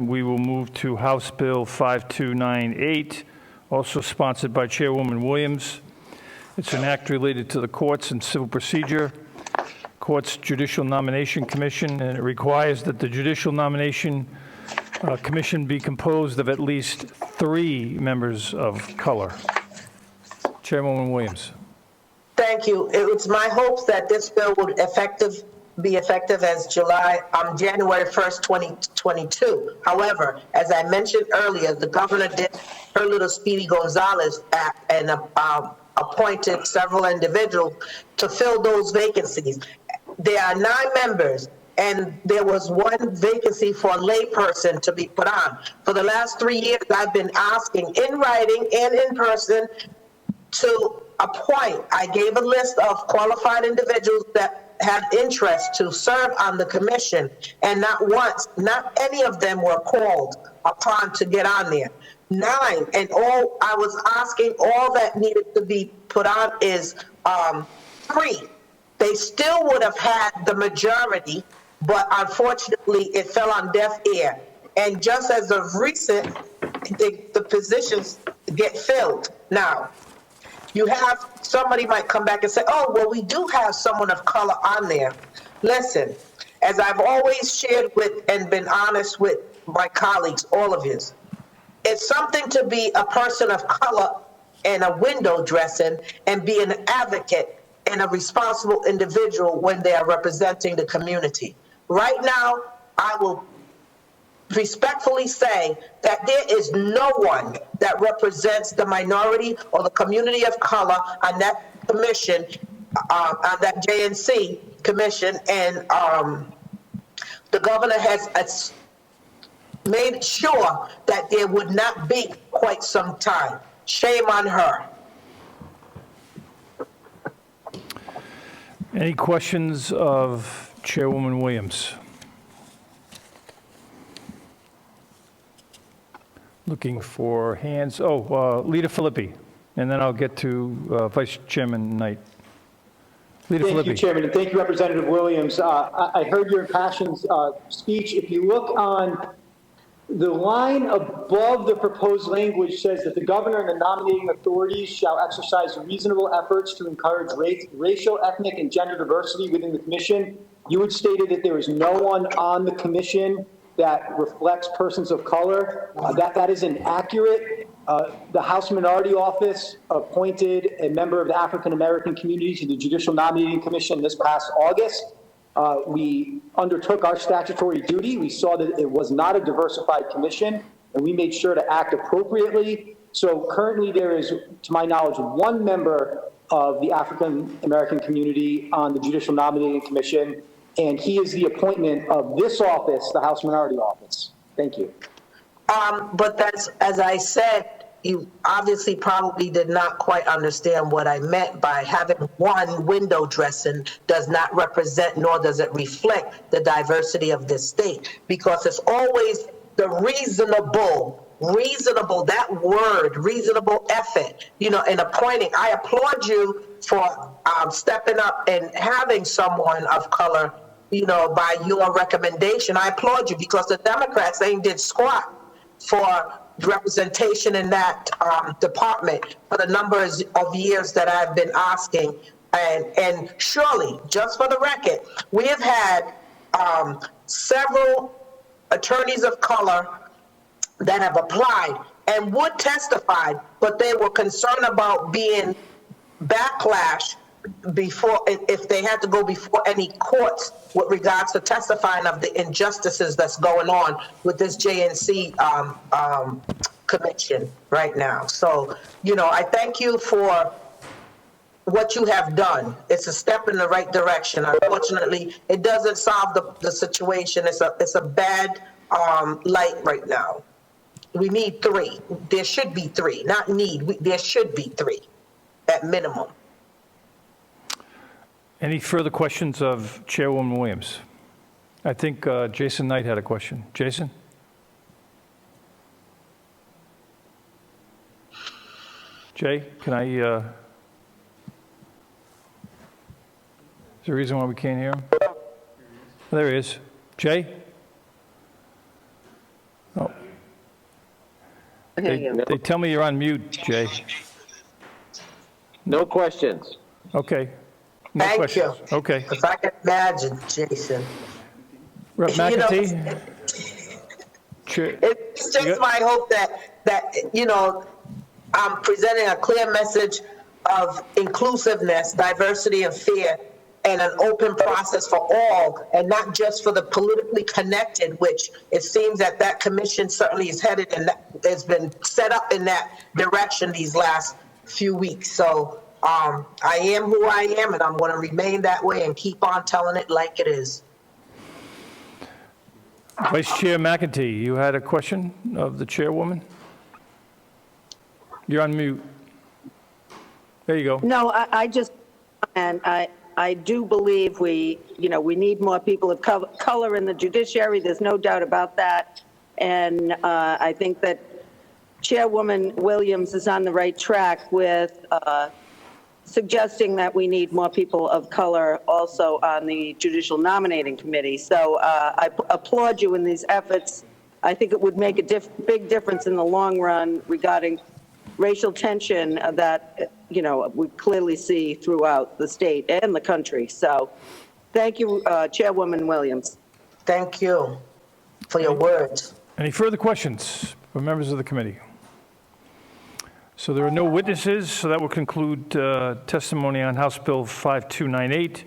we will move to House Bill 5298, also sponsored by Chairwoman Williams. It's an act related to the courts and civil procedure, Courts Judicial Nomination Commission, and it requires that the Judicial Nomination Commission be composed of at least 3 members of color. Chairwoman Williams. Thank you. It's my hopes that this bill would be effective as January 1st, 2022. However, as I mentioned earlier, the governor did her little Speedy Gonzalez act and appointed several individuals to fill those vacancies. There are 9 members, and there was 1 vacancy for a layperson to be put on. For the last 3 years, I've been asking in writing and in person to appoint. I gave a list of qualified individuals that had interest to serve on the commission, and not any of them were called upon to get on there. 9, and all I was asking, all that needed to be put on is 3. They still would have had the majority, but unfortunately it fell on deaf ear. And just as of recent, the positions get filled. Now, you have, somebody might come back and say, oh, well, we do have someone of color on there. Listen, as I've always shared with and been honest with my colleagues, all of you, it's something to be a person of color and a window dressing and be an advocate and a responsible individual when they are representing the community. Right now, I will respectfully say that there is no one that represents the minority or the community of color on that commission, on that JNC commission, and the governor has made sure that there would not be quite some time. Shame on her. Any questions of Chairwoman Williams? Looking for hands. Oh, Lita Filippi, and then I'll get to Vice Chairman Knight. Lita Filippi. Thank you, Chairman, and thank you, Representative Williams. I heard your impassioned speech. If you look on the line above the proposed language, says that the governor and the nominating authorities shall exercise reasonable efforts to encourage racial, ethnic, and gender diversity within the commission. You had stated that there is no one on the commission that reflects persons of color. That is inaccurate. The House Minority Office appointed a member of the African American community to the Judicial Nominating Commission this past August. We undertook our statutory duty. We saw that it was not a diversified commission, and we made sure to act appropriately. So currently there is, to my knowledge, 1 member of the African American community on the Judicial Nominating Commission, and he is the appointment of this office, the House Minority Office. Thank you. But that's, as I said, you obviously probably did not quite understand what I meant by having 1 window dressing does not represent nor does it reflect the diversity of this state, because it's always the reasonable, that word, reasonable effort, in appointing. I applaud you for stepping up and having someone of color, by your recommendation. I applaud you, because the Democrats ain't did squat for representation in that department for the numbers of years that I've been asking. And surely, just for the record, we have had several attorneys of color that have applied and would testify, but they were concerned about being backlash before, if they had to go before any courts with regards to testifying of the injustices that's going on with this JNC commission right now. So, I thank you for what you have done. It's a step in the right direction. Unfortunately, it doesn't solve the situation. It's a bad light right now. We need 3. There should be 3, not need. There should be 3 at minimum. Any further questions of Chairwoman Williams? I think Jason Knight had a question. Jason? Jay, can I, is there a reason why we can't hear him? There he is. Jay? They tell me you're on mute, Jay. No questions. Okay. No Thank questions. you. Okay. If I can imagine, Jason. Rep. You know, McEntee? Chair- It's You just got- my hope that, I'm presenting a clear message of inclusiveness, diversity, and fair, and an open process for all, and not just for the politically connected, which it seems that commission certainly is headed and has been set up in that direction these last few weeks. So I am who I am, and I'm going to remain that way and keep on telling it like it is. Vice Chair McEntee, you had a question of the chairwoman? You're on mute. There you go. No, I do believe we need more people of color in the judiciary. There's no doubt about that. And I think that Chairwoman Williams is on the right track with suggesting that we need more people of color also on the Judicial Nominating Committee. So I applaud you in these efforts. I think it would make a big difference in the long run regarding racial tension that, we clearly see throughout the state and the country. So thank you, Chairwoman Williams. Thank you for your words. Any further questions from members of the committee? So there are no witnesses, so that will conclude testimony on House Bill 5298.